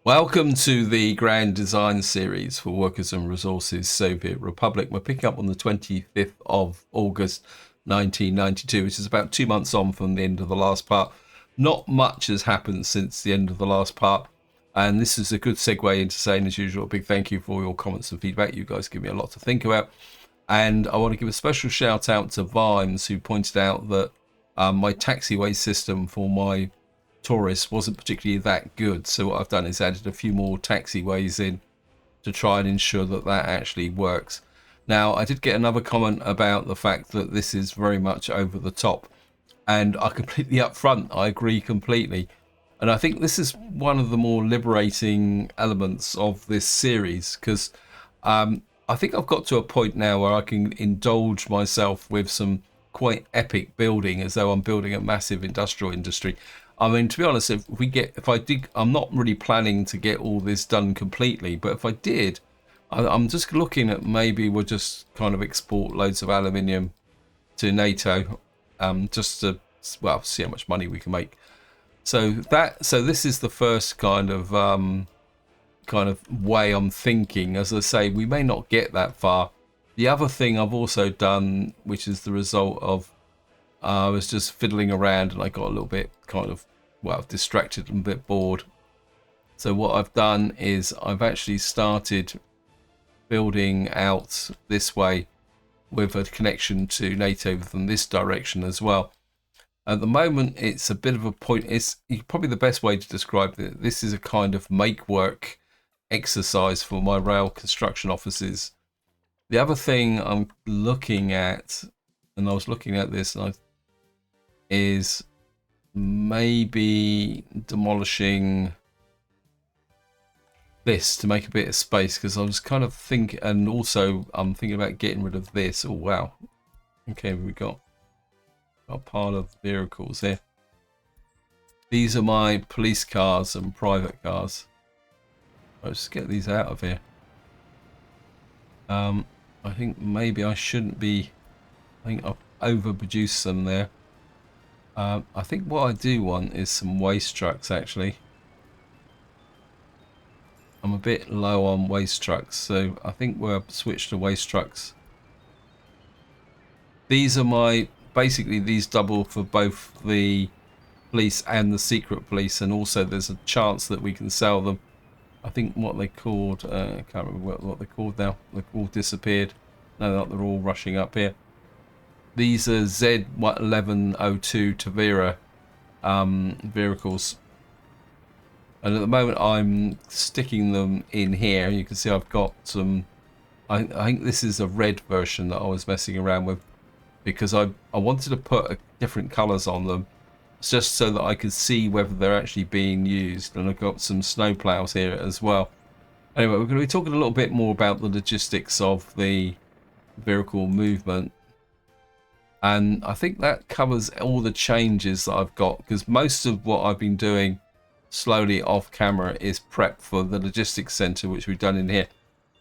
Welcome to the Grand Design Series for Workers and Resources Soviet Republic. We're picking up on the 25th of August 1992, which is about 2 months on from the end of the last part. Not much has happened since the end of the last part, and this is a good segue into saying, as usual, a big thank you for your comments and feedback. You guys give me a lot to think about. And I want to give a special shout out to Vimes, who pointed out that my taxiway system for my tourists wasn't particularly that good. So what I've done is added a few more taxiways in to try and ensure that that actually works. Now, I did get another comment about the fact that this is very much over the top, and I completely upfront, I agree completely. And I think this is one of the more liberating elements of this series, because I think I've got to a point now where I can indulge myself with some quite epic building, as though I'm building a massive industrial industry. I mean, to be honest, I'm not really planning to get all this done completely, but if I did, I'm just looking at maybe we'll just kind of export loads of aluminium to NATO, just to, well, see how much money we can make. So this is the first kind of way I'm thinking. As I say, we may not get that far. The other thing I've also done, which is the result of I was just fiddling around and I got a little bit distracted and a bit bored. So what I've done is I've actually started building out this way with a connection to NATO from this direction as well. At the moment, it's a bit of a point. It's probably the best way to describe it. This is a kind of make work exercise for my rail construction offices. The other thing I'm looking at, and I was looking at this, is maybe demolishing this to make a bit of space, because I was kind of thinking, and also I'm thinking about getting rid of this. Oh wow, okay, we got a pile of vehicles here. These are my police cars and private cars. Let's just get these out of here. I think maybe I shouldn't be. I think I've overproduced some there. I think what I do want is some waste trucks, actually. I'm a bit low on waste trucks, so I think we'll switch to waste trucks. These are basically these double for both the police and the secret police, and also there's a chance that we can sell them. I think what they called, I can't remember what they're called now. They've all disappeared. No, they're all rushing up here. These are Z1102 Tavira vehicles, and at the moment I'm sticking them in here. You can see I've got some. I think this is a red version that I was messing around with, because I wanted to put different colours on them, just so that I could see whether they're actually being used. And I've got some snow plows here as well. Anyway, we're going to be talking a little bit more about the logistics of the vehicle movement. And I think that covers all the changes that I've got, because most of what I've been doing slowly off camera is prep for the logistics center, which we've done in here.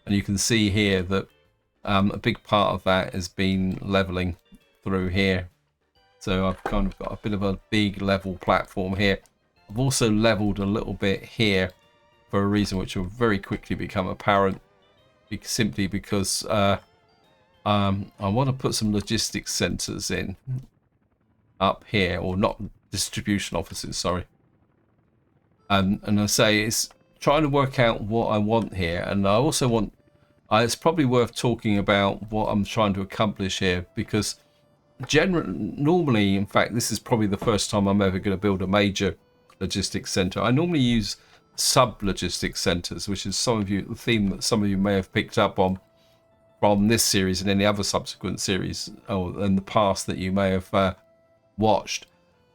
And you can see here that a big part of that has been leveling through here. So I've kind of got a bit of a big level platform here. I've also leveled a little bit here for a reason which will very quickly become apparent, simply because I want to put some logistics centers in up here, or not distribution offices, sorry. And I say it's trying to work out what I want here, and I also want. It's probably worth talking about what I'm trying to accomplish here, because normally, in fact, this is probably the first time I'm ever going to build a major logistics center. I normally use sub logistics centers, which is the theme that some of you may have picked up on from this series and any other subsequent series or in the past that you may have watched.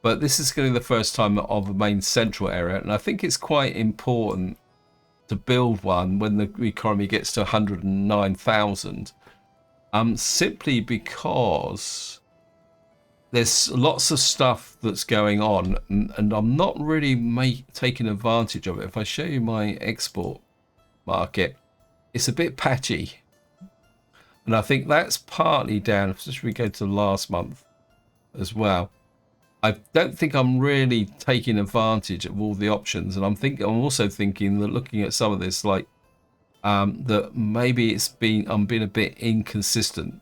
But this is going to be the first time of a main central area, and I think it's quite important to build one when the economy gets to 109,000, simply because there's lots of stuff that's going on, and I'm not really taking advantage of it. If I show you my export market, it's a bit patchy. And I think that's partly down, especially if we go to last month as well. I don't think I'm really taking advantage of all the options, and I'm also thinking that looking at some of this, like that maybe I'm being a bit inconsistent.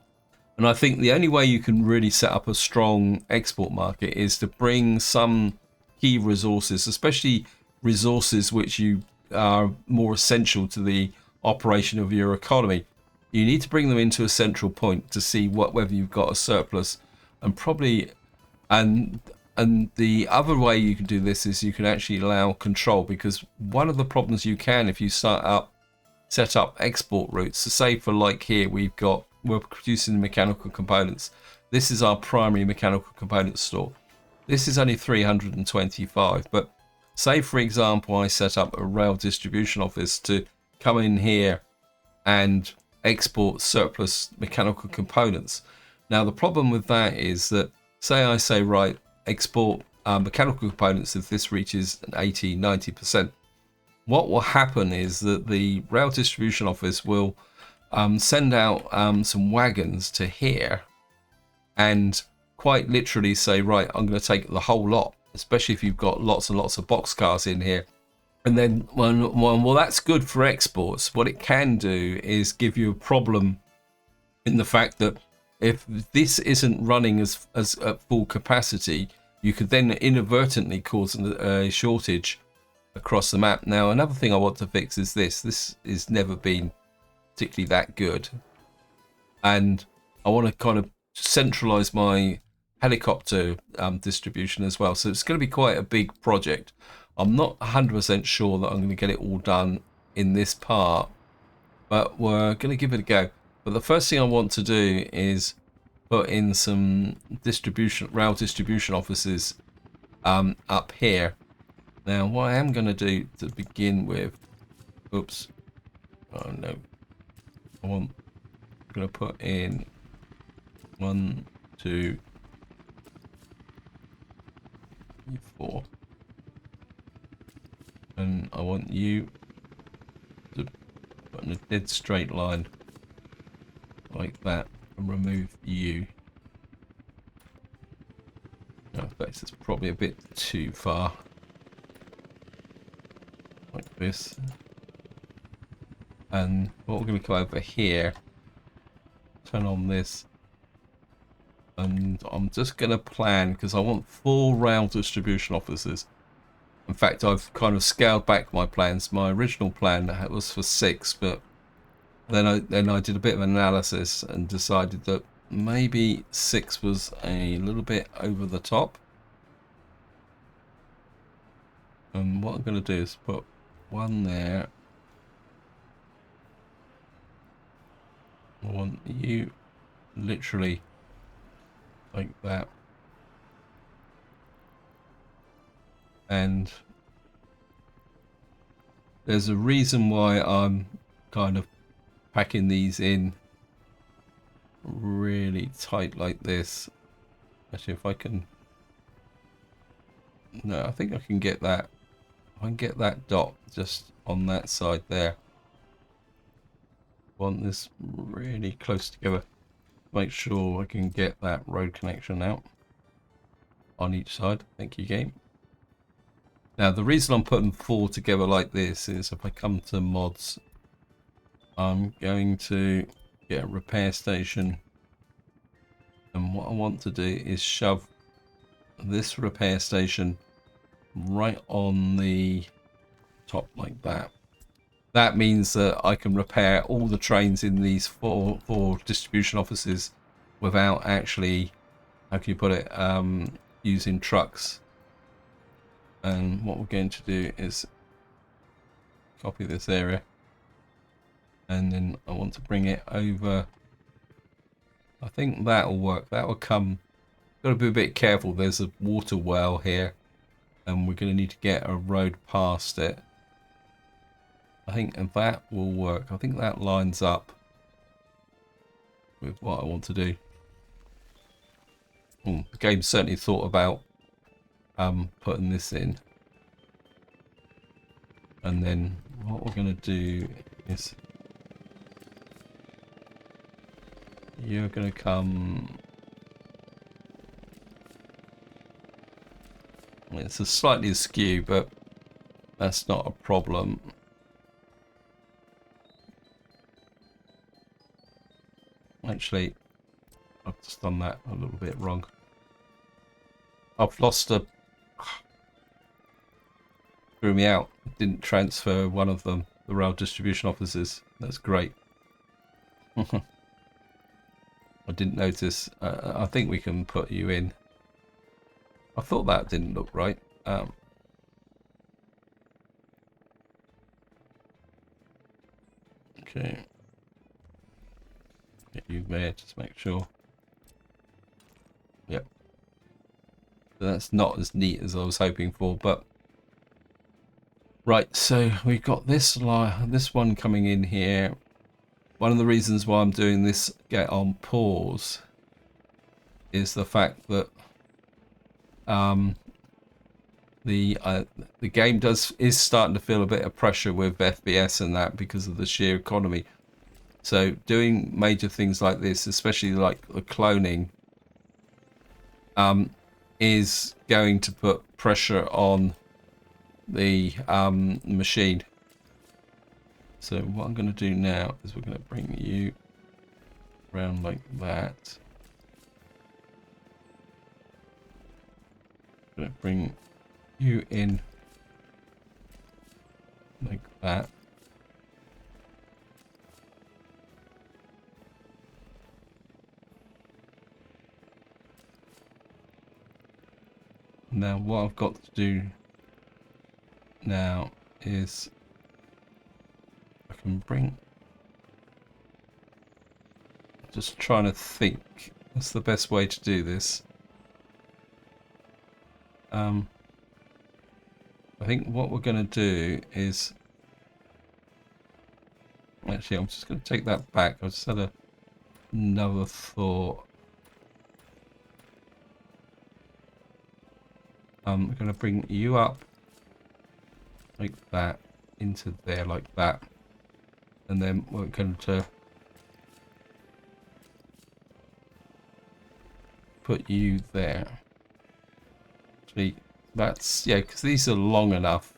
And I think the only way you can really set up a strong export market is to bring some key resources, especially resources which you are more essential to the operation of your economy. You need to bring them into a central point to see whether you've got a surplus, and probably and and the other way you can do this is you can actually allow control, because one of the problems you can, if you set up export routes. So say for like here, we're producing mechanical components. This is our primary mechanical component store. This is only 325, but say for example, I set up a rail distribution office to come in here and export surplus mechanical components. Now the problem with that is that, say I say, right, export mechanical components if this reaches 80-90%. What will happen is that the rail distribution office will send out some wagons to here and quite literally say, right, I'm going to take the whole lot, especially if you've got lots and lots of boxcars in here. And then, well, that's good for exports. What it can do is give you a problem in the fact that if this isn't running as at full capacity, you could then inadvertently cause a shortage across the map. Now, another thing I want to fix is this. This has never been particularly that good, and I want to kind of centralize my helicopter distribution as well. So it's going to be quite a big project. I'm not 100% sure that I'm going to get it all done in this part, but we're going to give it a go. But the first thing I want to do is put in some rail distribution offices up here. Now, what I am going to do to begin with, oops, oh no, I'm going to put in 1, 2, 3, 4, and I want you to put in a dead straight line like that and remove you. No, that's probably a bit too far. Like this. And what we're going to go over here, turn on this, and I'm just going to plan, because I want 4 rail distribution offices. In fact, I've kind of scaled back my plans. My original plan was for 6, but then I did a bit of analysis and decided that maybe 6 was a little bit over the top. And what I'm going to do is put 1 there. I want you literally like that. And there's a reason why I'm kind of packing these in really tight like this. Actually, if I can, no, I think I can get that. I can get that dot just on that side there. Want this really close together. Make sure I can get that road connection out on each side. Thank you, game. Now, the reason I'm putting 4 together like this is if I come to mods, I'm going to get a repair station. And what I want to do is shove this repair station right on the top like that. That means that I can repair all the trains in these four distribution offices without actually, how can you put it, using trucks. And what we're going to do is copy this area, and then I want to bring it over. I think that'll work. That will come. Got to be a bit careful. There's a water well here, and we're going to need to get a road past it. I think that will work. I think that lines up with what I want to do. The game certainly thought about putting this in. And then what we're going to do is you're going to come It's a slightly askew, but that's not a problem. Actually, I've just done that a little bit wrong. I've lost a... Threw me out. Didn't transfer one of them, the rail distribution offices. That's great. I didn't notice. I think we can put you in. I thought that didn't look right. Okay. Get you there, just make sure. Yep. That's not as neat as I was hoping for, but right. So we've got this one coming in here. One of the reasons why I'm doing this get on pause is the fact that the game is starting to feel a bit of pressure with FPS and that because of the sheer economy. So doing major things like this, especially like the cloning, is going to put pressure on the machine. So what I'm going to do now is we're going to bring you around like that. I'm going to bring you in like that. Now what I've got to do now is I can bring, just trying to think what's the best way to do this. I think what we're going to do is, actually I'm just going to take that back. I just had another thought. I'm going to bring you up like that into there like that, and then we're going to put you there. Actually, that's, yeah, because these are long enough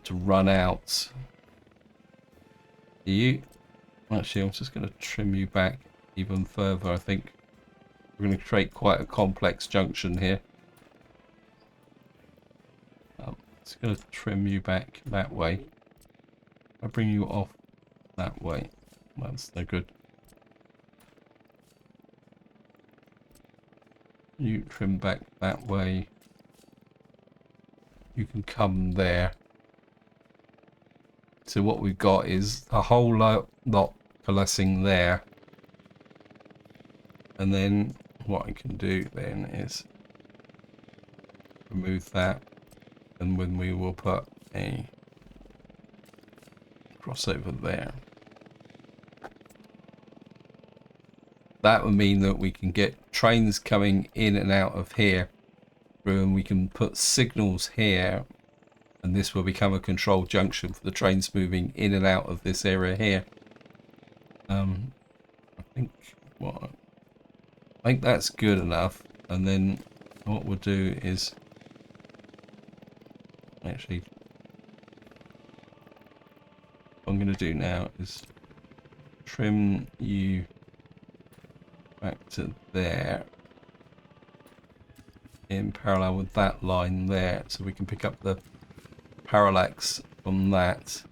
to run out. You, actually, I'm just going to trim you back even further. I think we're going to create quite a complex junction here. Just going to trim you back that way. I bring you off that way. That's no good. You trim back that way. You can come there. So what we've got is a whole lot coalescing there. And then what I can do then is remove that. And when we will put a crossover there. That would mean that we can get trains coming in and out of here. And we can put signals here. And this will become a control junction for the trains moving in and out of this area here. I think that's good enough. And then what we'll do is actually, what I'm going to do now is trim you back to there in parallel with that line there, so we can pick up the parallax from that.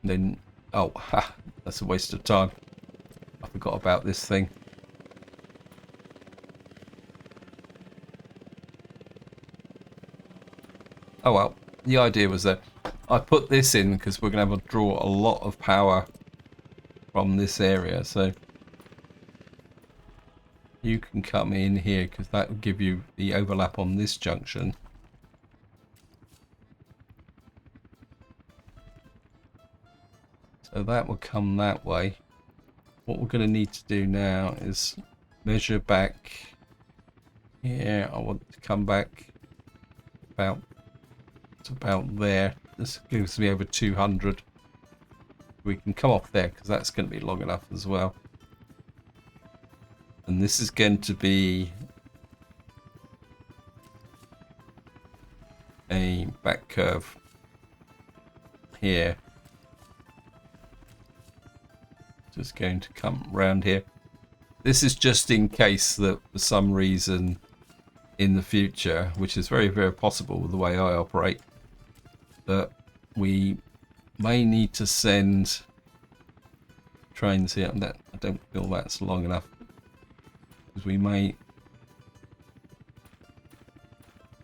And then, oh, ha, that's a waste of time. I forgot about this thing. Oh well, the idea was that I put this in because we're going to have to draw a lot of power from this area. So you can come in here because that will give you the overlap on this junction. So that will come that way. What we're going to need to do now is measure back here. I want to come back about there. This gives me over 200. We can come off there because that's going to be long enough as well. And this is going to be back curve here. Just going to come round here. This is just in case that for some reason in the future, which is very, very possible with the way I operate, that we may need to send trains here. And that, I don't feel that's long enough, because we may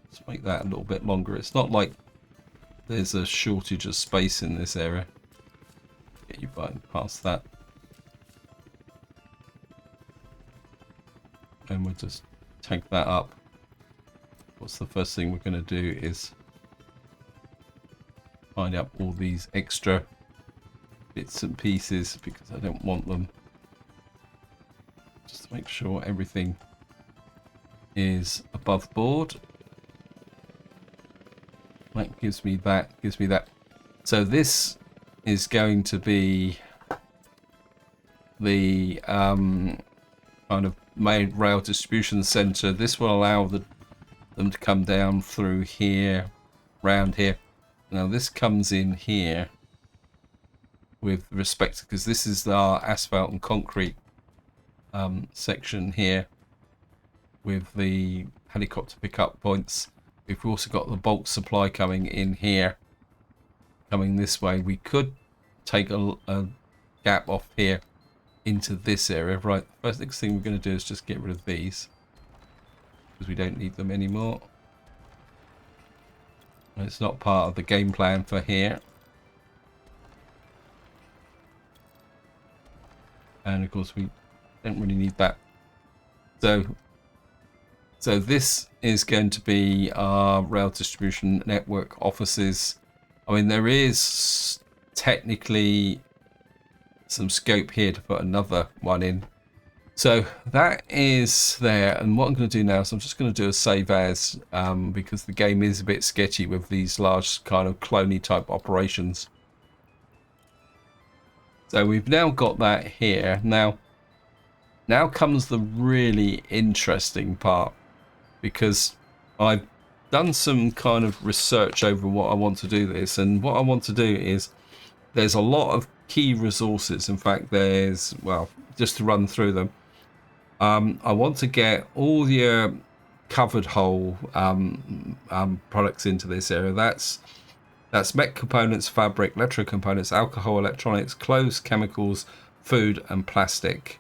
just make that a little bit longer. It's not like there's a shortage of space in this area. Get you past that. And we'll just take that up. What's the first thing we're going to do is find out all these extra bits and pieces, because I don't want them. Just to make sure everything is above board. That gives me that. So this is going to be the kind of main rail distribution center. This will allow them to come down through here, round here. Now this comes in here with respect to, because this is our asphalt and concrete section here with the helicopter pickup points. We've also got the bulk supply coming in here, coming this way. We could take a gap off here into this area. Right, first next thing we're going to do is just get rid of these, because we don't need them anymore. It's not part of the game plan for here. And of course we don't really need that. So this is going to be our rail distribution network offices. I mean, there is technically some scope here to put another one in. So that is there. And what I'm going to do now is I'm just going to do a save as, because the game is a bit sketchy with these large kind of cloney type operations. So we've now got that here. Now comes the really interesting part, because I've done some kind of research over what I want to do this, and what I want to do is there's a lot of key resources. In fact, there's, well, just to run through them, I want to get all your covered hull products into this area. That's mech components, fabric, electro components, alcohol, electronics, clothes, chemicals, food, and plastic.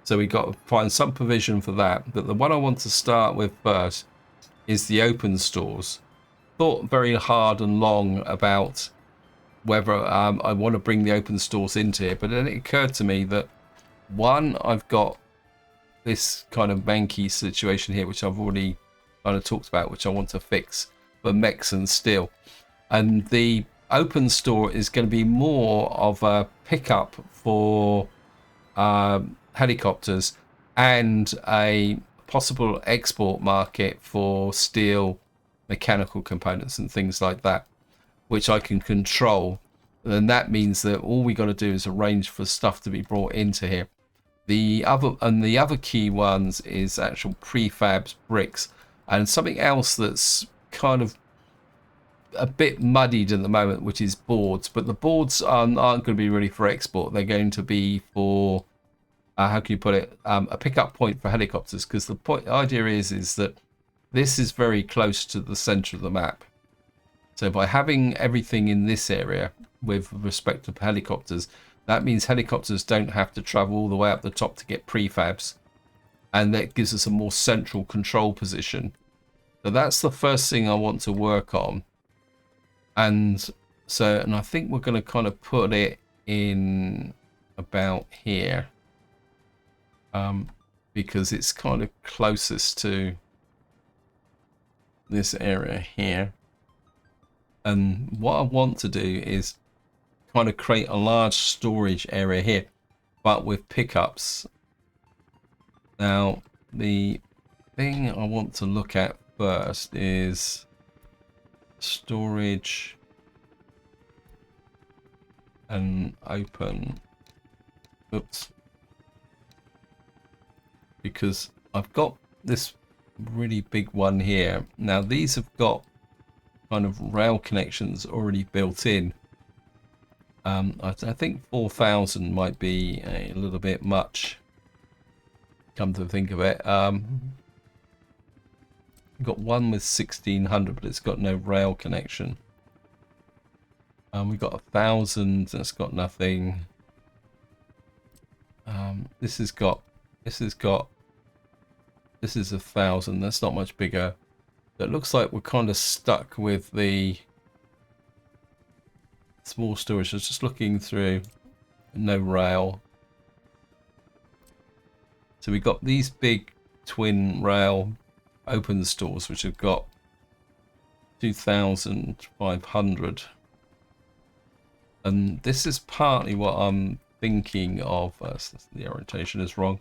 So we got to find some provision for that. But the one I want to start with first is the open stores. Thought very hard and long about whether I want to bring the open stores into here, but then it occurred to me that, one, I've got this kind of manky situation here, which I've already kind of talked about, which I want to fix for mechs and steel. And the open store is going to be more of a pickup for helicopters and a possible export market for steel, mechanical components and things like that, which I can control. And that means that all we got to do is arrange for stuff to be brought into here. The other key ones is actual prefabs, bricks, and something else that's kind of a bit muddied at the moment, which is boards. But the boards aren't going to be really for export. They're going to be for how can you put it, a pickup point for helicopters, because the idea is that this is very close to the center of the map. So by having everything in this area with respect to helicopters, that means helicopters don't have to travel all the way up the top to get prefabs, and that gives us a more central control position. So that's the first thing I want to work on. And I think we're going to kind of put it in about here, because it's kind of closest to this area here. And what I want to do is kind of create a large storage area here, but with pickups. Now, the thing I want to look at first is storage and open. Oops. Because I've got this really big one here. Now these have got kind of rail connections already built in. I think 4,000 might be a little bit much, come to think of it. We've got one with 1,600, but it's got no rail connection. We've got 1,000, that's got nothing. This is 1,000, that's not much bigger. It looks like we're kind of stuck with the small storage. I was just looking through, no rail. So we've got these big twin rail open stores which have got 2,500, and this is partly what I'm thinking of. The orientation is wrong,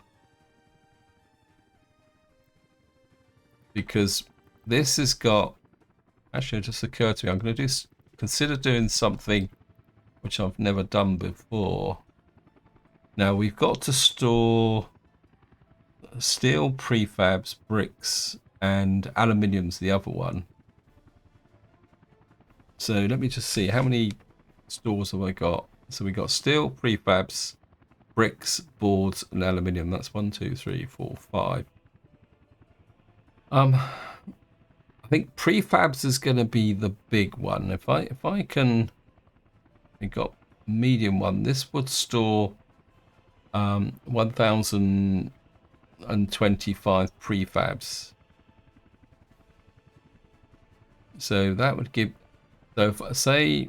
because this has got, actually it just occurred to me, I'm going to consider doing something which I've never done before. Now we've got to store steel, prefabs, bricks, and aluminium's the other one. So let me just see, how many stores have I got? So we got steel, prefabs, bricks, boards, and aluminium. That's 1, 2, 3, 4, 5. I think prefabs is going to be the big one. If I can, we got medium one. This would store 1,025 prefabs. So that would give, so if I say,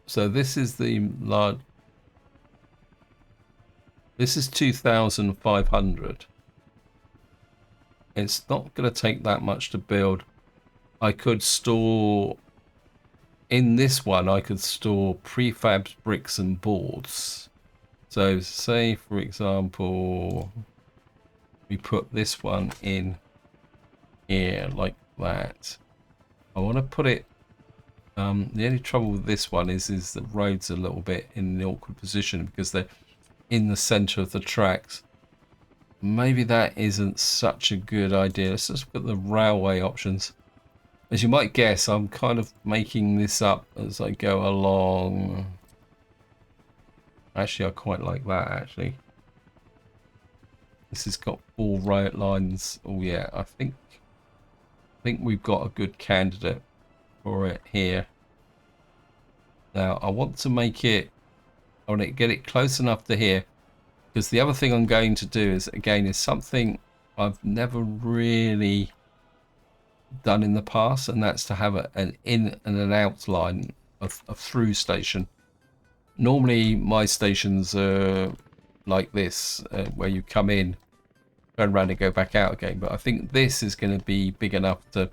so this is the large, this is 2,500. It's not going to take that much to build. I could store, in this one, I could store prefabs, bricks, and boards. So say, for example, we put this one in here like that. I want to put it, the only trouble with this one is the road's a little bit in an awkward position because they're in the center of the tracks. Maybe that isn't such a good idea. Let's just look at the railway options. As you might guess, I'm kind of making this up as I go along. Actually, I quite like that, actually. This has got 4 rail lines. Oh yeah, I think we've got a good candidate for it here. Now, I want to make it, I want to get it close enough to here, because the other thing I'm going to do is, again, is something I've never really done in the past, and that's to have an in and an out line, a through station. Normally my stations are like this, where you come in, turn around and go back out again, but I think this is going to be big enough to,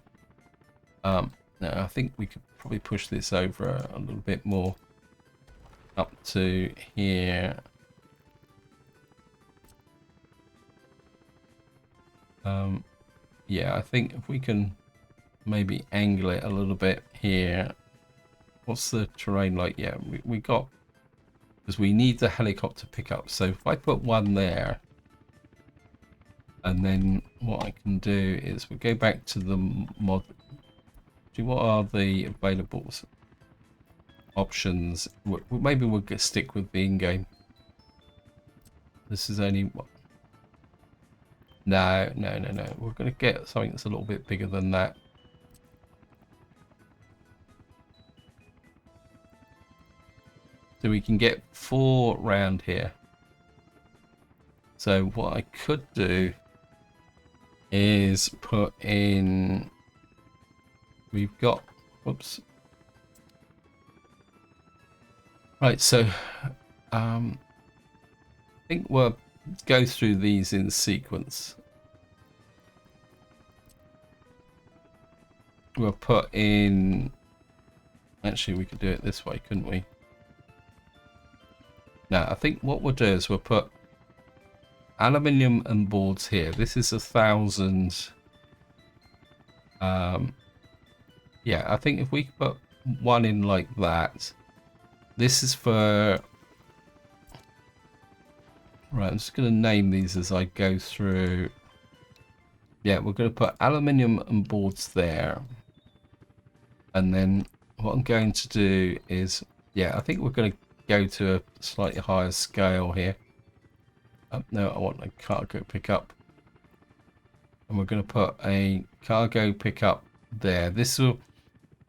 now I think we could probably push this over a little bit more up to here. Yeah, I think if we can maybe angle it a little bit here. What's the terrain like? Yeah, we got, because we need the helicopter pickup. So if I put one there, and then what I can do is we'll go back to the mod. What are the available options? Maybe we'll stick with the in-game. This is only what? No. We're going to get something that's a little bit bigger than that. So we can get 4 round here. So what I could do is put in, we've got, whoops. Right, so I think we'll go through these in sequence. We'll put in, actually we could do it this way, couldn't we? Now I think what we'll do is we'll put aluminium and boards here. This is 1,000. Yeah, I think if we put one in like that, this is for, right, I'm just going to name these as I go through. Yeah, we're going to put aluminium and boards there. And then what I'm going to do is, yeah, I think we're going to go to a slightly higher scale here. No, I want a cargo pickup. And we're going to put a cargo pickup there. This will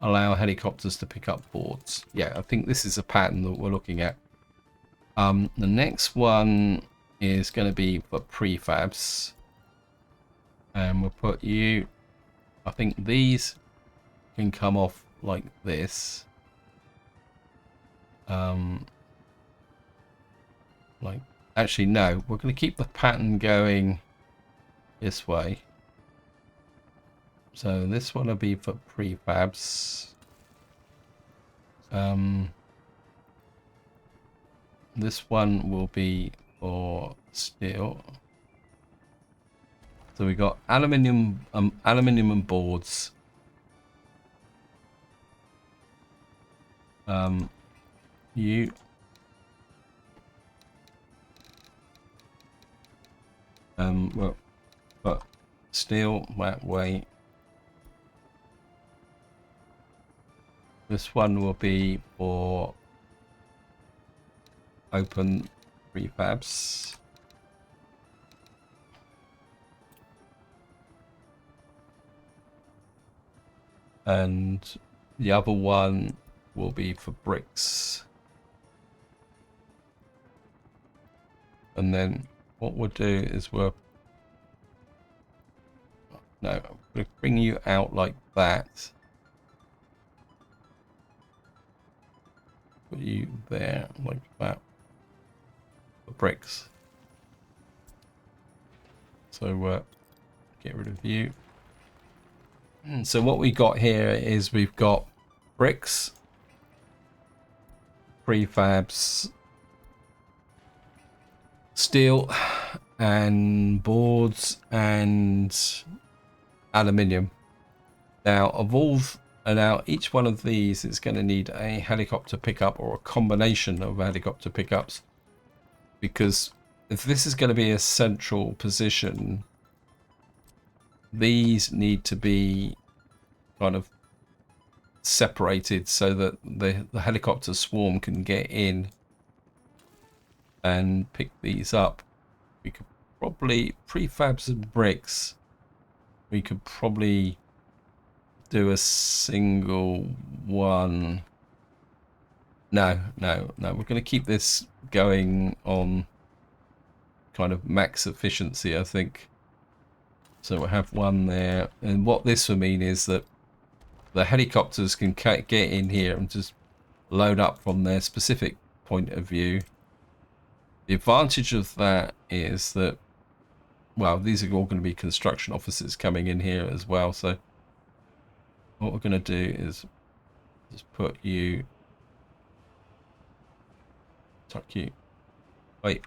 allow helicopters to pick up boards. Yeah, I think this is a pattern that we're looking at. The next one is going to be for prefabs. And we'll put you, I think these can come off like this. Like, actually, no, we're going to keep the pattern going this way. So this one will be for prefabs. This one will be for steel. So we got aluminium and boards. You well, but steel that way. This one will be for open prefabs. And the other one will be for bricks. And then what we'll do is we'll bring you out like that. Put you there like that. For bricks. So get rid of you. So what we got here is we've got bricks, prefabs, steel, and boards, and aluminium. Now each one of these is going to need a helicopter pickup or a combination of helicopter pickups, because if this is going to be a central position, these need to be kind of separated so that the helicopter swarm can get in and pick these up. We could probably prefabs and bricks. We could probably do a single one. No, we're going to keep this going on kind of max efficiency, I think. So we'll have one there, and what this will mean is that the helicopters can get in here and just load up from their specific point of view. The advantage of that is that, well, these are all going to be construction offices coming in here as well. So what we're going to do is just put you, tuck you, wait.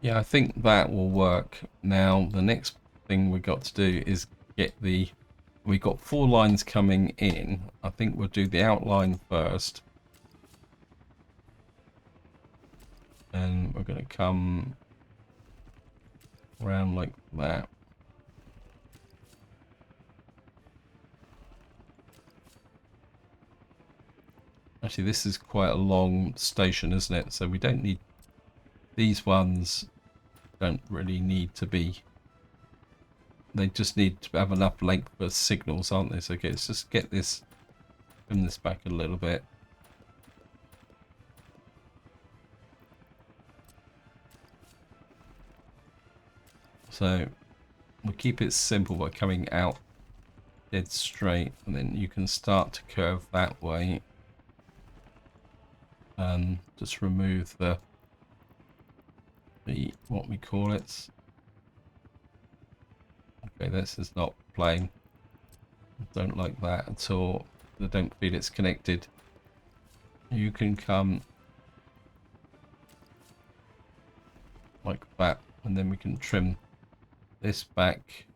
Yeah, I think that will work. Now, the next thing we've got to do is get we've got 4 lines coming in. I think we'll do the outline first. And we're going to come around like that. Actually, this is quite a long station, isn't it? So we don't need, these ones don't really need to be, they just need to have enough length for signals, aren't they? So okay, let's just get this, bring this back a little bit. So we'll keep it simple by coming out dead straight, and then you can start to curve that way. And just remove the what we call it. Okay, this is not playing. Don't like that at all. I don't feel it's connected. You can come like that, and then we can trim this back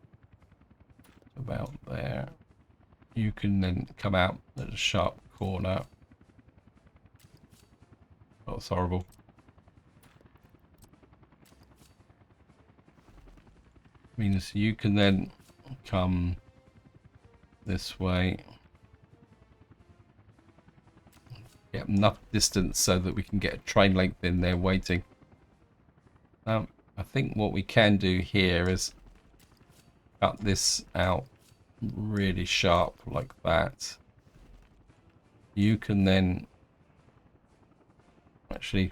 about there. You can then come out at a sharp corner. Oh, it's horrible. Means you can then come this way get enough distance so that we can get a train length in there waiting. I think what we can do here is cut this out really sharp like that. You can then actually,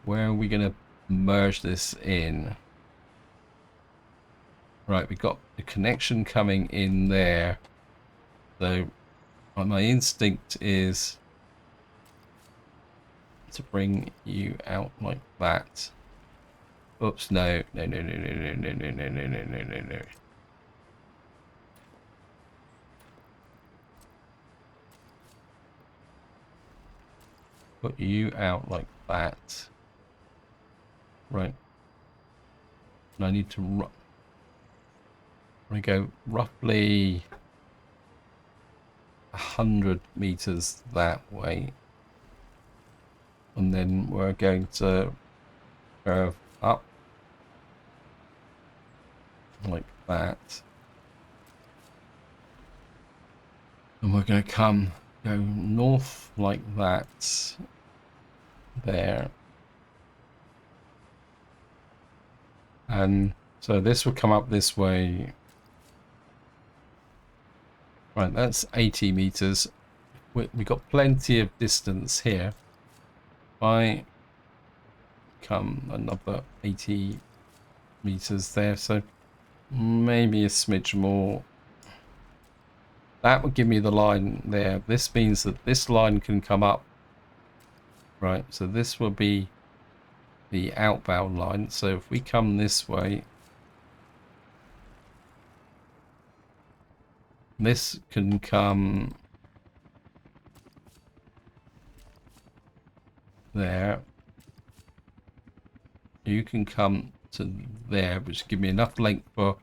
where are we going to merge this in? Right, we've got the connection coming in there. So my instinct is to bring you out like that. Oops, no. Put you out like that. Right. And I need to go roughly 100 meters that way. And then we're going to curve up like that. And we're going to go north like that. There. And so this will come up this way. Right, that's 80 meters. We got plenty of distance here. If I come another 80 meters there, so maybe a smidge more. That would give me the line there. This means that this line can come up. Right, so this will be the outbound line. So if we come this way, this can come there. You can come to there, which give me enough length for...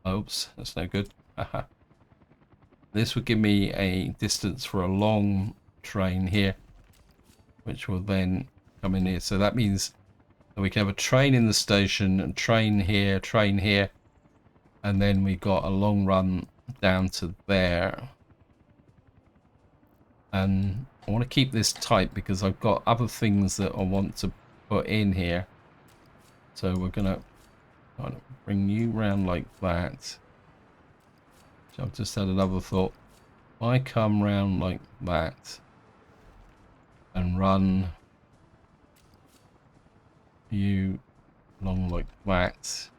Oops, that's no good. This would give me a distance for a long train here, which will then come in here. So that means that we can have a train in the station and train here, and then we got a long run down to there. And I want to keep this tight because I've got other things that I want to put in here. So we're gonna kind of bring you round like that. So I've just had another thought. If I come round like that and run you along like that,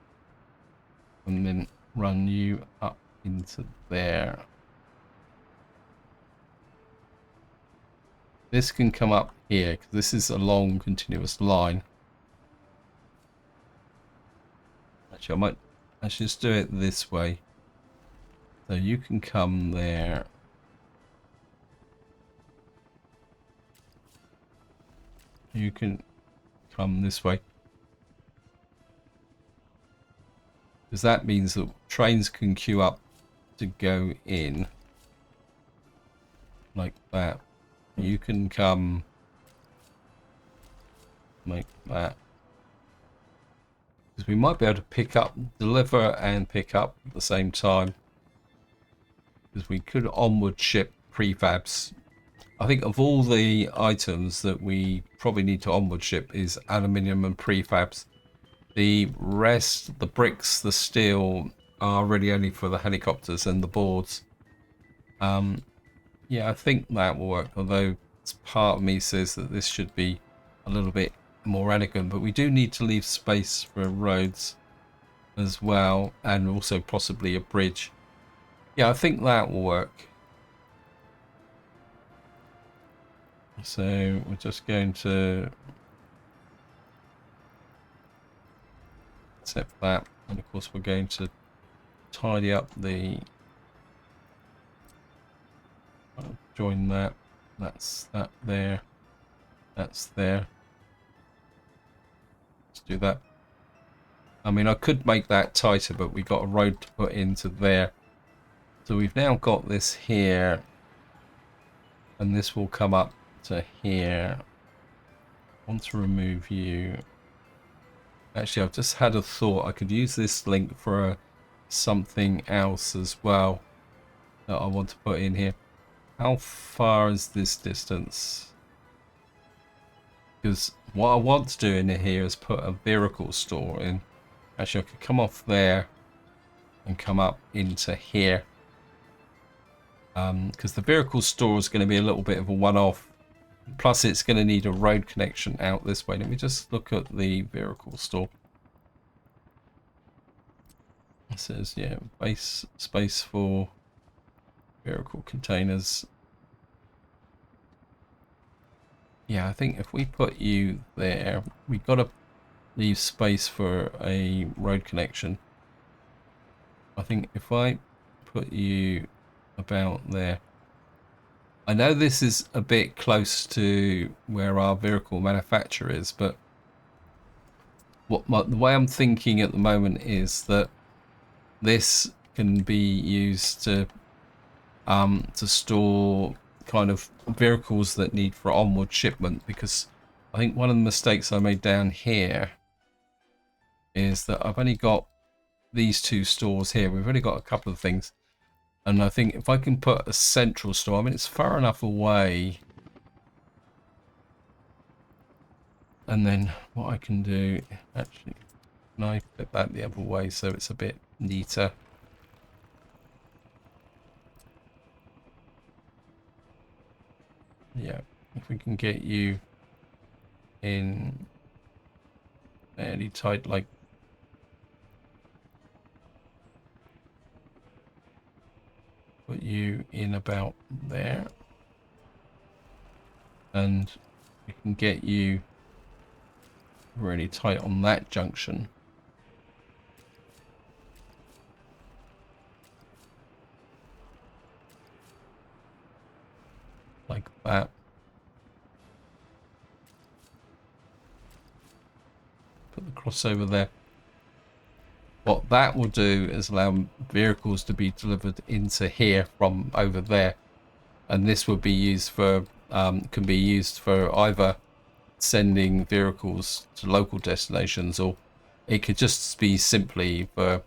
and then run you up into there. This can come up here because this is a long continuous line. Actually, I might just do it this way. So you can come there. You can come this way. Because that means that trains can queue up to go in. Like that. You can come like that. Because we might be able to pick up, deliver and pick up at the same time. Because we could onward ship prefabs. I think of all the items that we probably need to onward ship is aluminium and prefabs. The rest, the bricks, the steel, are really only for the helicopters and the boards. Yeah, I think that will work, although part of me says that this should be a little bit more elegant, but we do need to leave space for roads as well, and also possibly a bridge. Yeah, I think that will work. So we're just going to set that, and of course we're going to tidy up the... join that. That's that there. That's there. Let's do that. I mean, I could make that tighter, but we got a road to put into there. So we've now got this here, and this will come up to here. I want to remove you. Actually, I've just had a thought. I could use this link for something else as well that I want to put in here. How far is this distance? Because what I want to do in here is put a vehicle store in. Actually, I could come off there and come up into here. Because the vehicle store is going to be a little bit of a one-off. Plus, it's going to need a road connection out this way. Let me just look at the vehicle store. It says, yeah, base space for vehicle containers. Yeah, I think if we put you there, we've got to leave space for a road connection. I think if I put you about there, I know this is a bit close to where our vehicle manufacturer is, but the way I'm thinking at the moment is that this can be used to store kind of vehicles that need for onward shipment, because I think one of the mistakes I made down here is that I've only got these two stores here. We've only got a couple of things, and I think if I can put a central store, I mean, it's far enough away, and then what I can do, actually, can I flip that the other way so it's a bit neater? Yeah, if we can get you in fairly tight, like put you in about there, and we can get you really tight on that junction. Like that. Put the crossover there. What that will do is allow vehicles to be delivered into here from over there, and this would be used for can be used for either sending vehicles to local destinations, or it could just be simply for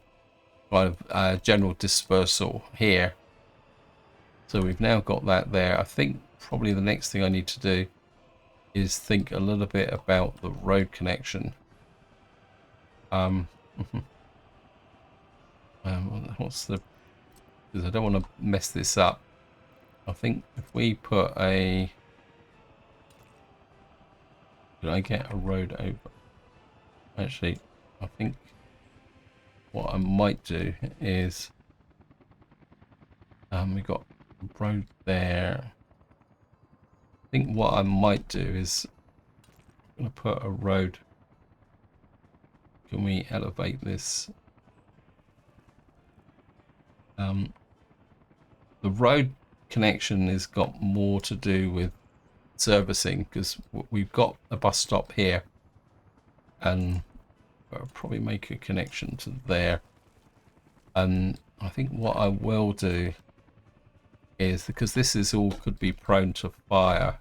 kind of general dispersal here. So we've now got that there. I think probably the next thing I need to do is think a little bit about the road connection. What's the... because I don't want to mess this up. I think if we put a... Did I get a road over? Actually, I think what I might do is... we got a road there. I think what I might do is... I'm going to put a road... Can we elevate this? The road connection has got more to do with servicing, because we've got a bus stop here, and I'll probably make a connection to there. And I think what I will do is, because this is all could be prone to fire,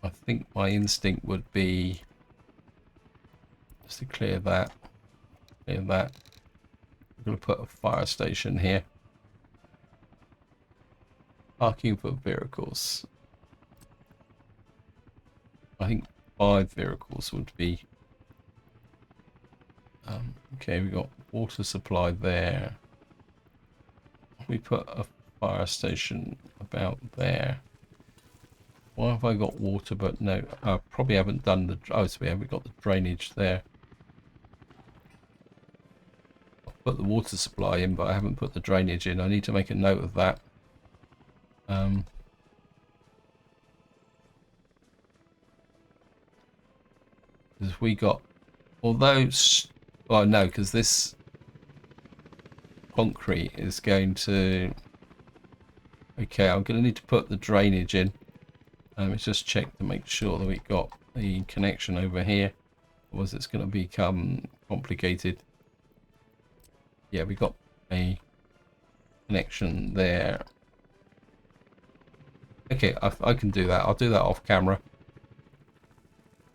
I think my instinct would be just to clear that. I'm going to put a fire station here. Parking for vehicles. I think 5 vehicles would be... okay, we got water supply there. We put a fire station about there. Why have I got water but no... I probably haven't done the... oh, so we haven't got the drainage there. I've put the water supply in, but I haven't put the drainage in. I need to make a note of that. Because we got... although... well, no, because this concrete is going to... okay, I'm going to need to put the drainage in. Let's just check to make sure that we've got the connection over here. Otherwise it's going to become complicated. Yeah, we got a connection there. Okay, I can do that. I'll do that off camera.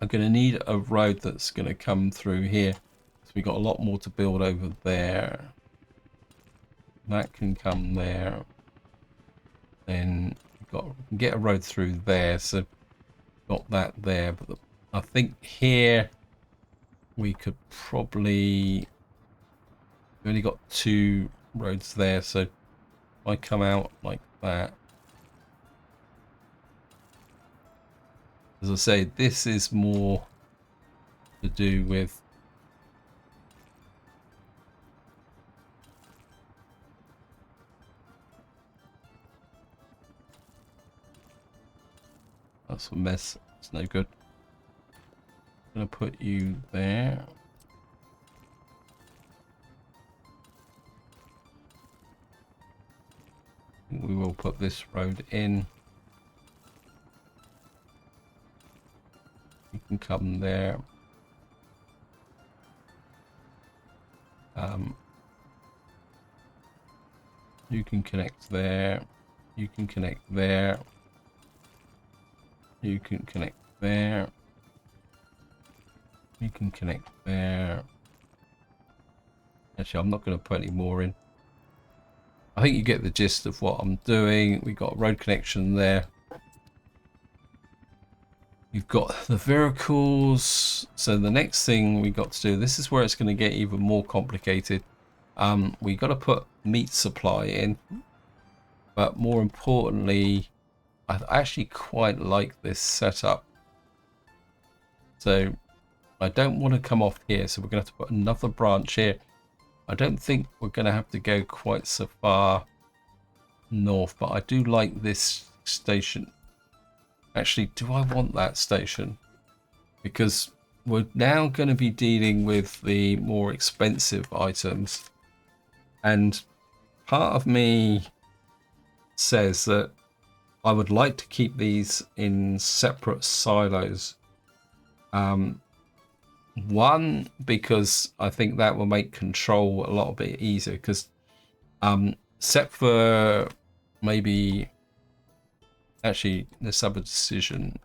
I'm going to need a road that's going to come through here. So we've got a lot more to build over there. That can come there. then we can get a road through there. So got that there, but I think here we could probably, we only got 2 roads there, so if I come out like that, as I say, this is more to do with that's a mess. It's no good. I'm gonna put you there. We will put this road in. You can come there. You can connect there. You can connect there. You can connect there. You can connect there. Actually, I'm not going to put any more in. I think you get the gist of what I'm doing. We got a road connection there. You've got the vehicles. So the next thing we got to do, this is where it's going to get even more complicated. We got to put meat supply in, but more importantly, I actually quite like this setup. So I don't want to come off here, so we're going to have to put another branch here. I don't think we're going to have to go quite so far north, but I do like this station. Actually, do I want that station? Because we're now going to be dealing with the more expensive items. And part of me says that I would like to keep these in separate silos. One, because I think that will make control a lot bit easier. Because except for maybe, actually, let's have a decision.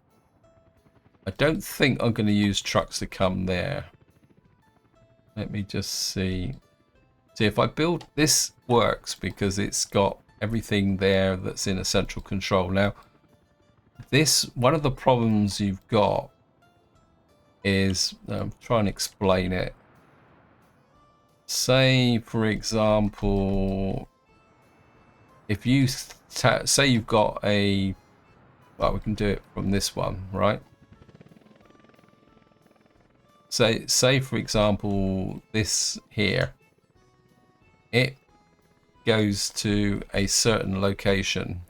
I don't think I'm going to use trucks to come there. Let me just see. See if I build this works because it's got everything there that's in a central control. Now, this, one of the problems you've got is, try and explain it. Say, for example, if you say you've got a, well, we can do it from this one, right? Say for example, this here, it goes to a certain location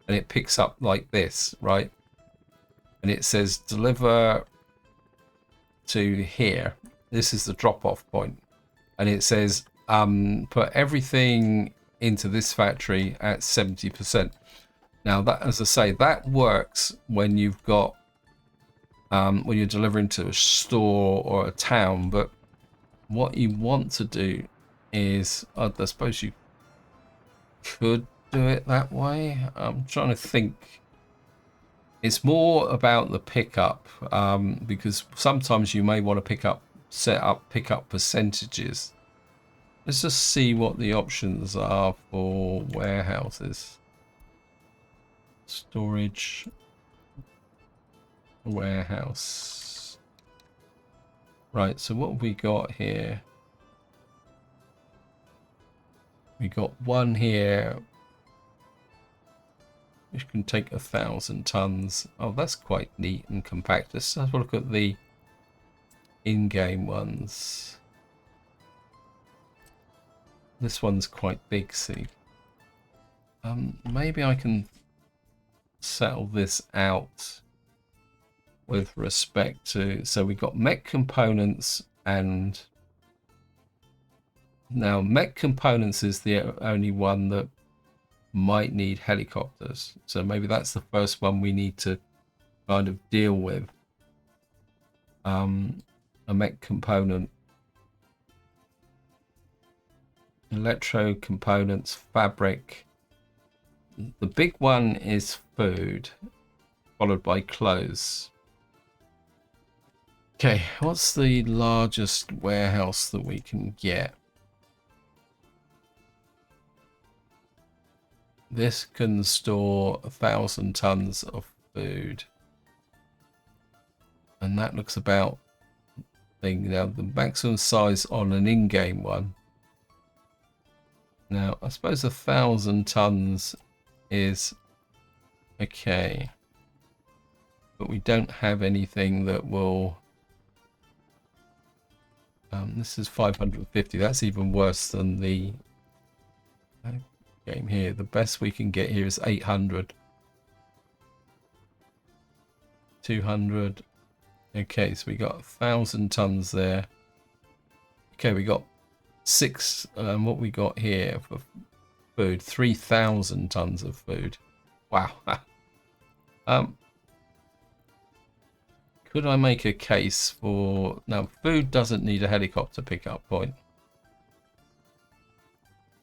and it picks up like this, right? And it says deliver to here. This is the drop-off point. And it says put everything into this factory at 70%. Now that, as I say, that works when you've got when you're delivering to a store or a town, but what you want to do is, I suppose you could do it that way. I'm trying to think. It's more about the pickup, because sometimes you may want to set up pickup percentages. Let's just see what the options are for warehouses. Storage, warehouse. Right, so what have we got here? We got one here which can take 1,000 tons. Oh, that's quite neat and compact. Let's have a look at the in-game ones. This one's quite big, see. Maybe I can settle this out with respect to, so we've got mech components, and now mech components is the only one that might need helicopters, so maybe that's the first one we need to kind of deal with. A mech component, electro components, fabric. The big one is food, followed by clothes. Okay, what's the largest warehouse that we can get? This can store 1,000 tons of food. And that looks about thing. Now, the maximum size on an in-game one. Now, I suppose 1,000 tons is okay. But we don't have anything that will... this is 550. That's even worse than the game here. The best we can get here is 800. 200. Okay, so we got 1,000 tons there. Okay, we got 6. What we got here for food? 3,000 tons of food. Wow. Could I make a case for... Now, food doesn't need a helicopter pickup point.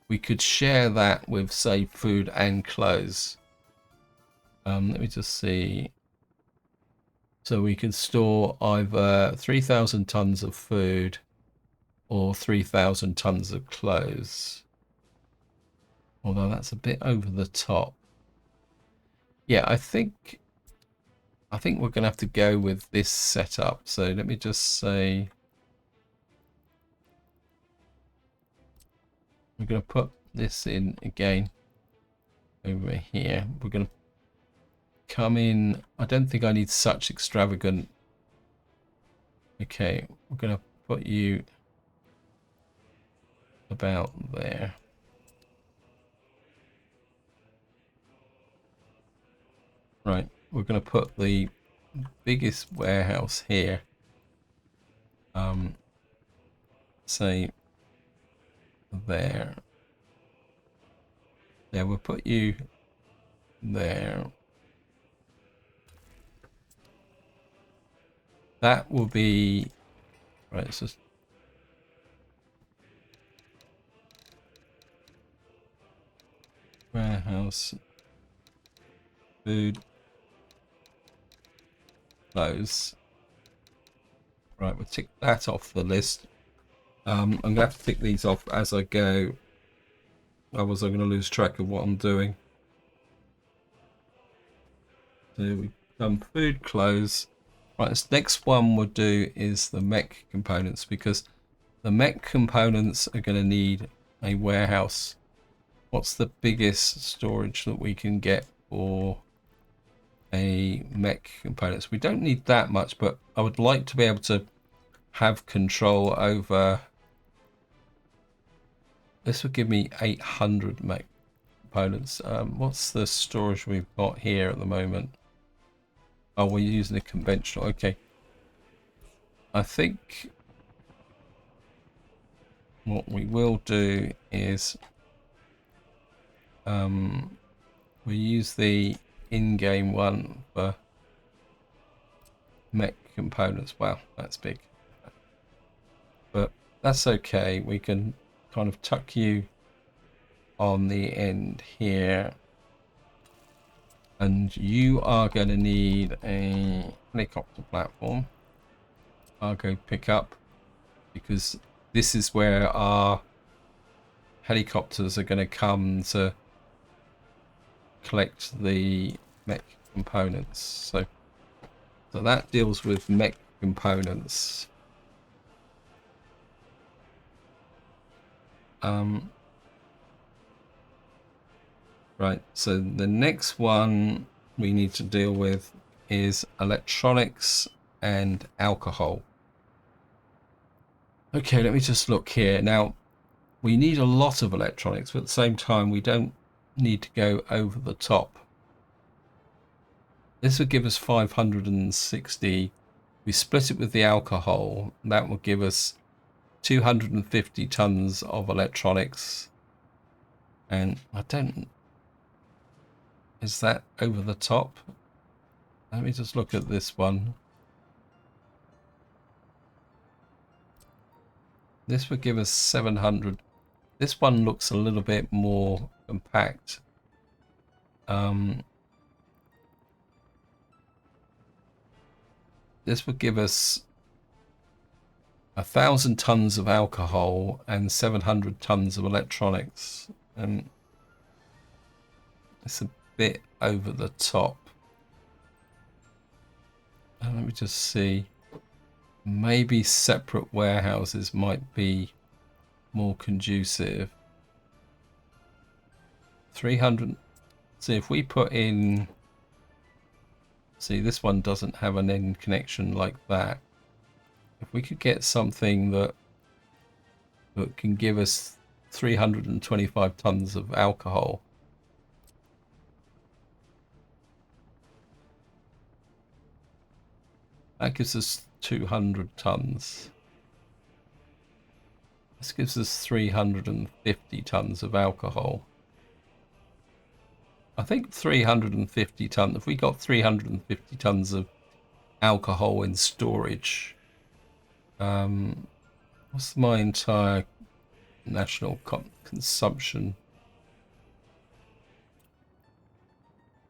We could share that with, say, food and clothes. Let me just see. So we could store either 3,000 tons of food or 3,000 tons of clothes. Although that's a bit over the top. Yeah, I think we're going to have to go with this setup. So let me just say we're going to put this in again over here. We're going to come in. I don't think I need such extravagant. Okay, we're going to put you about there. Right, we're going to put the biggest warehouse here. Say there. Yeah, we'll put you there. That will be right. It's just warehouse, food, clothes. Right, we'll tick that off the list. I'm gonna have to tick these off as I go. Otherwise, I'm gonna lose track of what I'm doing. So we done food, clothes. Right, this next one we'll do is the mech components, because the mech components are going to need a warehouse. What's the biggest storage that we can get for a mech components? We don't need that much, but I would like to be able to have control over. This would give me 800 mech components. What's the storage we've got here at the moment? Oh, we're using a conventional. Okay. I think what we will do is we use the in-game one for mech components. Wow, that's big. But that's okay. We can kind of tuck you on the end here. And you are going to need a helicopter platform. I'll go pick up, because this is where our helicopters are going to come to collect the mech components. So that deals with mech components. Right, so the next one we need to deal with is electronics and alcohol. Okay, let me just look here. Now, we need a lot of electronics, but at the same time, we don't need to go over the top. This would give us 560. We split it with the alcohol. That will give us 250 tons of electronics. And I don't... Is that over the top? Let me just look at this one. This would give us 700. This one looks a little bit more compact. This would give us 1,000 tons of alcohol and 700 tons of electronics. And It's a bit over the top. Let me just see. Maybe separate warehouses might be more conducive. 300. See, if we put in... See, this one doesn't have an end connection like that. If we could get something that can give us 325 tons of alcohol. That gives us 200 tons. This gives us 350 tons of alcohol. I think 350 tons, if we got 350 tons of alcohol in storage, what's my entire national consumption?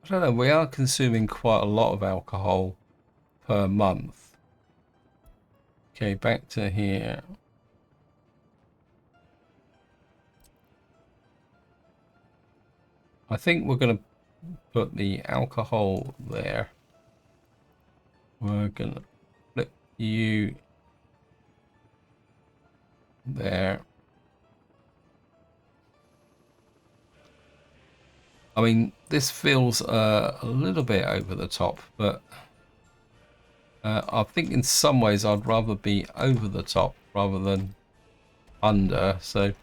I don't know, we are consuming quite a lot of alcohol per month. Okay, back to here. I think we're going to put the alcohol there. We're going to flip you there. I mean, this feels a little bit over the top, but I think in some ways I'd rather be over the top rather than under. So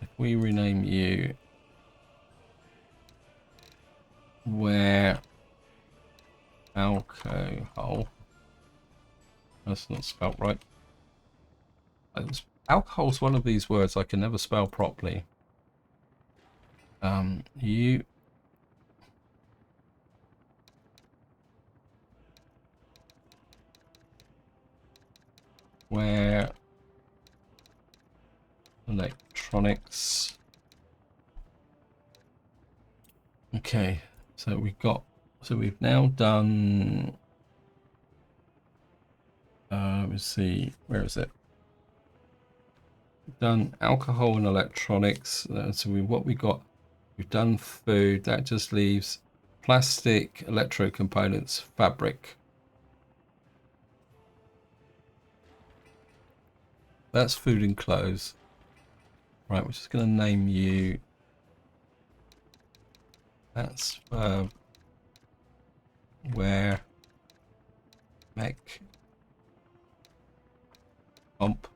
if we rename you where alcohol, that's not spelled right. Alcohol's one of these words I can never spell properly. You where electronics. Okay, so we've now done, let me see, where is it? We've done alcohol and electronics. So we've done food. That just leaves plastic, electro components, fabric. That's food and clothes. Right, we're just going to name you. That's where mech pump.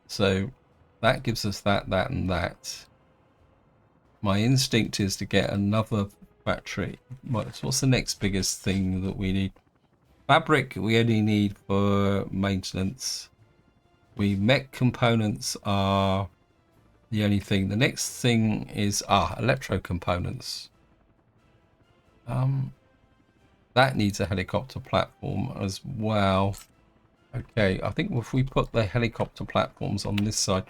So that gives us that, and that. My instinct is to get another factory. What's the next biggest thing that we need? Fabric we only need for maintenance. Mech components are the only thing. The next thing is electro components. That needs a helicopter platform as well. Okay, I think if we put the helicopter platforms on this side.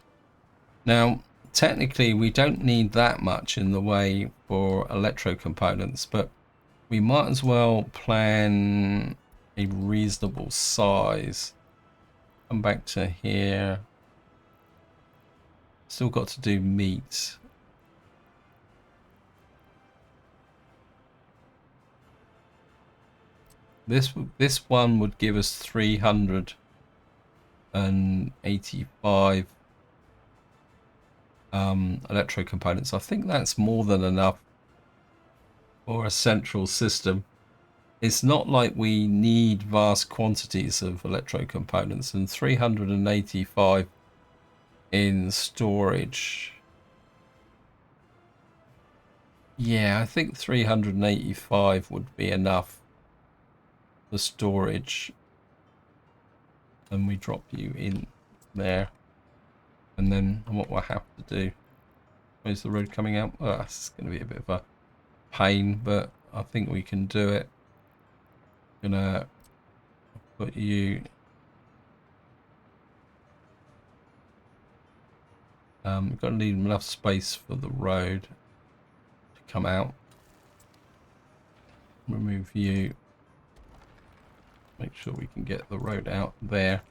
Now, technically we don't need that much in the way for electro components, but we might as well plan a reasonable size. Come back to here. Still got to do meat. This one would give us 385 electro components. I think that's more than enough for a central system. It's not like we need vast quantities of electro components, and 385 in storage. Yeah, I think 385 would be enough for storage. And we drop you in there. And then what we'll have to do, where's the road coming out? Oh, it's going to be a bit of a pain, but I think we can do it. Gonna put you we've got to need enough space for the road to come out. Remove you, make sure we can get the road out there.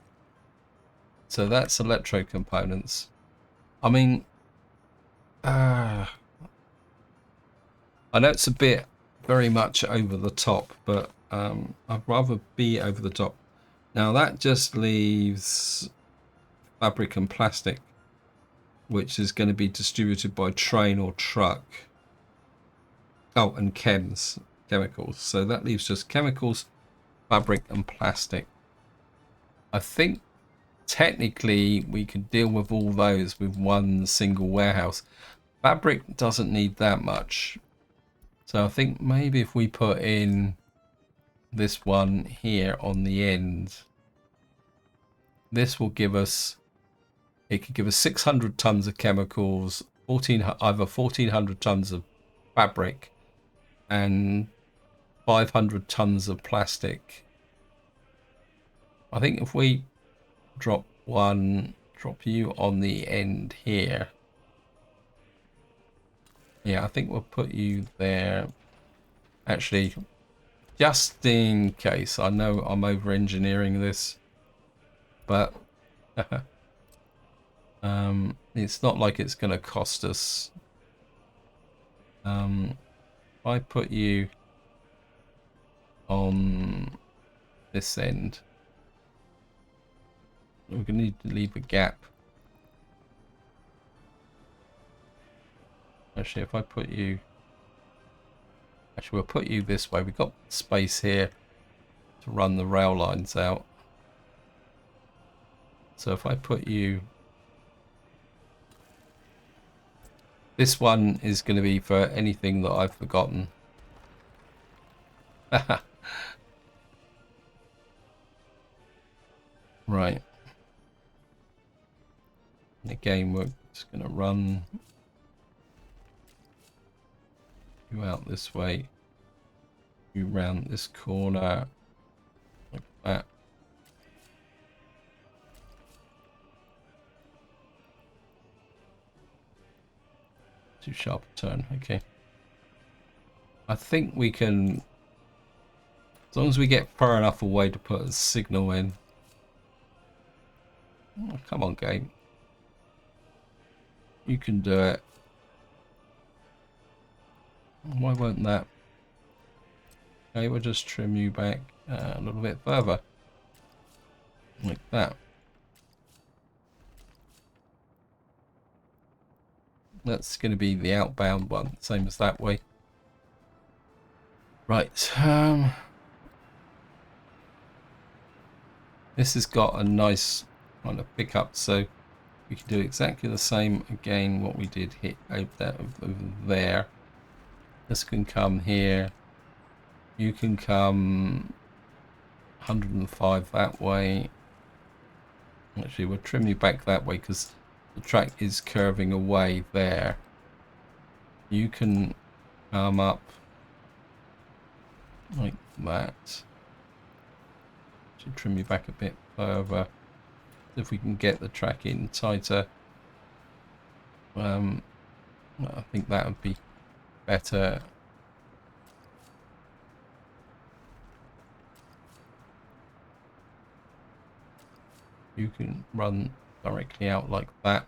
So that's electro components. I mean, I know it's a bit very much over the top, but I'd rather be over the top. Now that just leaves fabric and plastic, which is going to be distributed by train or truck. Oh, and chemicals. So that leaves just chemicals, fabric, and plastic. I think technically we could deal with all those with one single warehouse. Fabric doesn't need that much. So I think maybe if we put in this one here on the end, this will give us, it could give us 600 tons of chemicals, either 1400 tons of fabric and 500 tons of plastic. I think if we drop you on the end here. Yeah, I think we'll put you there. Actually, just in case, I know I'm over engineering this, but it's not like it's going to cost us. If I put you on this end, we're going to need to leave a gap. Actually, if I put you, we'll put you this way. We've got space here to run the rail lines out. So if I put you, this one is going to be for anything that I've forgotten. Right. Again, we're just going to run you out this way. You round this corner like that. Too sharp a turn. Okay. I think we can, as long as we get far enough away to put a signal in. Oh, come on, game. You can do it. Why won't that? Okay, we'll just trim you back a little bit further. Like that. That's going to be the outbound one, same as that way. Right. This has got a nice kind of pickup, so we can do exactly the same again what we did hit over there. This can come here. You can come 105 that way. Actually, we'll trim you back that way because the track is curving away there. You can come up like that. Should trim you back a bit further. If we can get the track in tighter, I think that would be better. You can run directly out like that.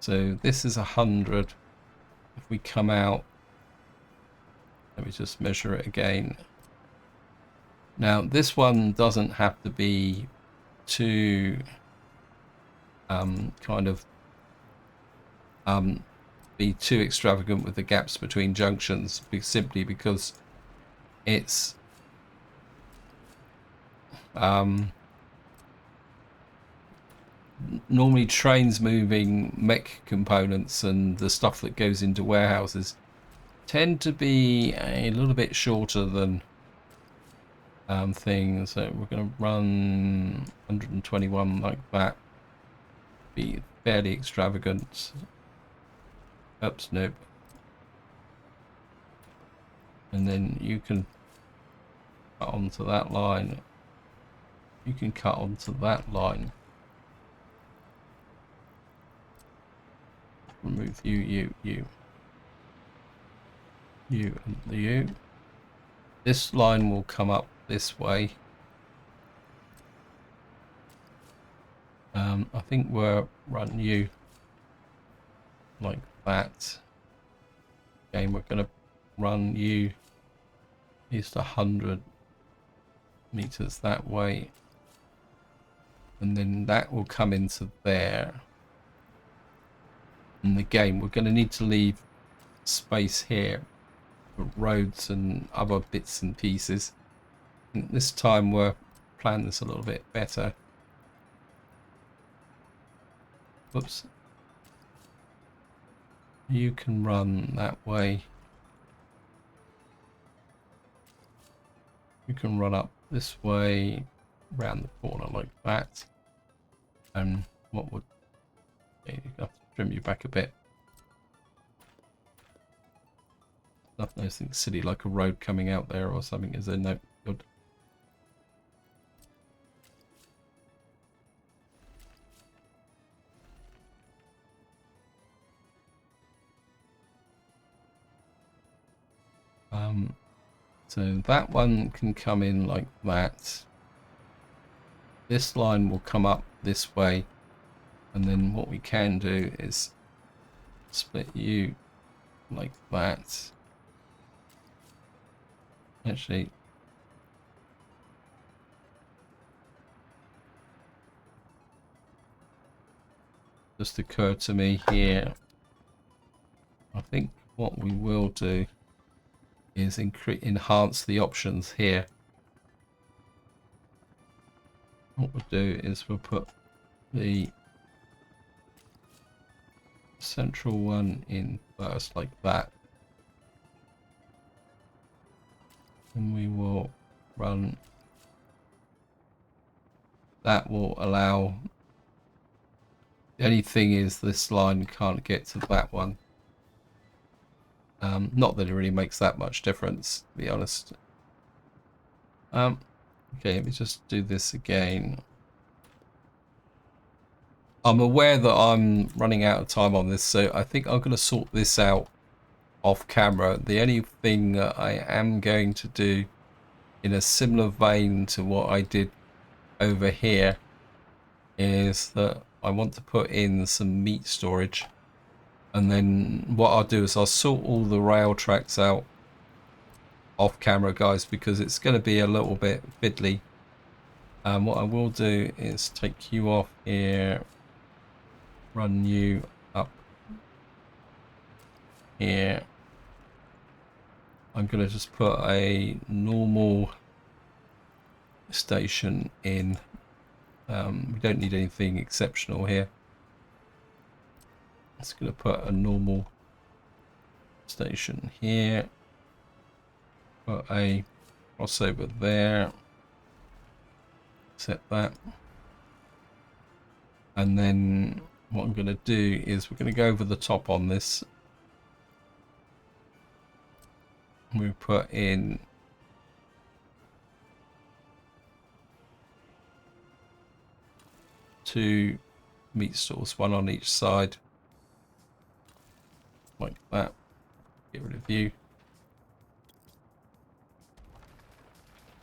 So this is 100. If we come out, let me just measure it again. Now this one doesn't have to be too be too extravagant with the gaps between junctions, simply because it's normally trains moving mech components and the stuff that goes into warehouses tend to be a little bit shorter than things. So we're going to run 121 like that. Be fairly extravagant. Oops, nope. And then you can cut onto that line. You can cut onto that line. Remove you, and you. This line will come up this way. I think we're run you like that. Again, we're going to run you just 100 meters that way, and then that will come into there. And again, we're going to need to leave space here for roads and other bits and pieces. And this time we're planning this a little bit better. Whoops. You can run that way. You can run up this way, round the corner like that. And what would... Okay, you have to trim you back a bit. Nothing silly like a road coming out there or something, is there? No, good. So that one can come in like that. This line will come up this way, and then what we can do is split you like that. Actually, just occurred to me here, I think what we will do is enhance the options here. What we'll do is we'll put the central one in first like that, and we will run that. Will allow, the only thing is this line can't get to that one. Not that it really makes that much difference, to be honest. Okay, let me just do this again. I'm aware that I'm running out of time on this, so I think I'm going to sort this out off camera. The only thing that I am going to do in a similar vein to what I did over here is that I want to put in some meat storage. And then what I'll do is I'll sort all the rail tracks out off camera, guys, because it's going to be a little bit fiddly. What I will do is take you off here, run you up here. I'm going to just put a normal station in. We don't need anything exceptional here. Just going to put a normal station here. Put a crossover there. Set that. And then what I'm going to do is we're going to go over the top on this. We put in two meat stalls, one on each side. Like that. Get rid of you.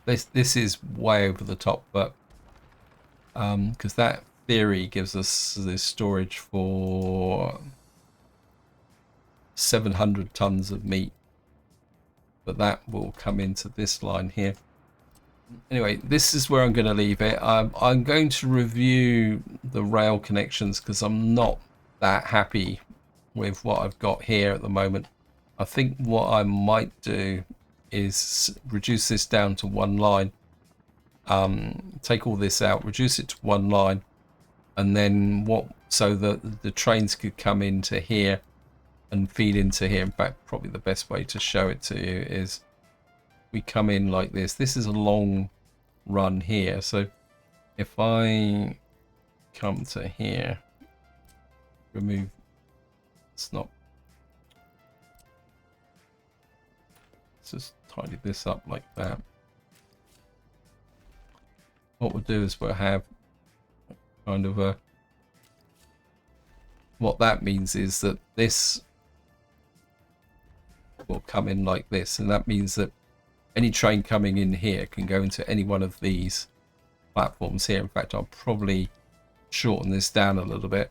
This is way over the top, but because that theory gives us the storage for 700 tons of meat, but that will come into this line here. Anyway, this is where I'm going to leave it. I'm going to review the rail connections because I'm not that happy with what I've got here at the moment. I think what I might do is reduce this down to one line, take all this out, reduce it to one line, and then so that the trains could come into here and feed into here. In fact, probably the best way to show it to you is we come in like this. This is a long run here, so if I come to here, remove, it's not, let's just tidy this up like that. What we'll do is we'll have kind of a, what that means is that this will come in like this, and that means that any train coming in here can go into any one of these platforms here. In fact, I'll probably shorten this down a little bit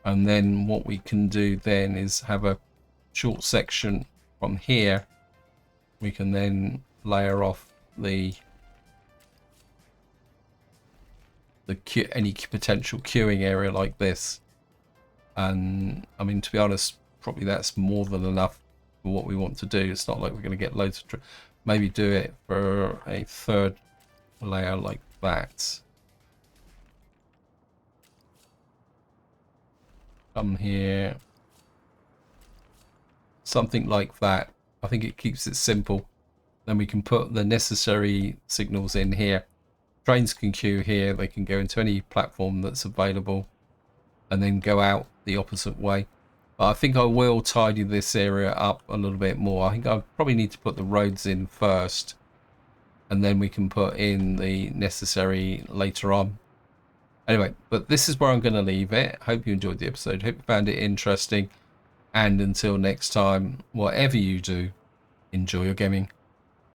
And then what we can do then is have a short section from here. We can then layer off any potential queuing area like this. And I mean, to be honest, probably that's more than enough for what we want to do. It's not like we're going to get loads of maybe do it for a third layer like that. Come here, something like that. I think it keeps it simple. Then we can put the necessary signals in here. Trains can queue here, they can go into any platform that's available and then go out the opposite way. But I think I will tidy this area up a little bit more. I think I probably need to put the roads in first, and then we can put in the necessary later on. Anyway, but this is where I'm going to leave it. Hope you enjoyed the episode. Hope you found it interesting. And until next time, whatever you do, enjoy your gaming.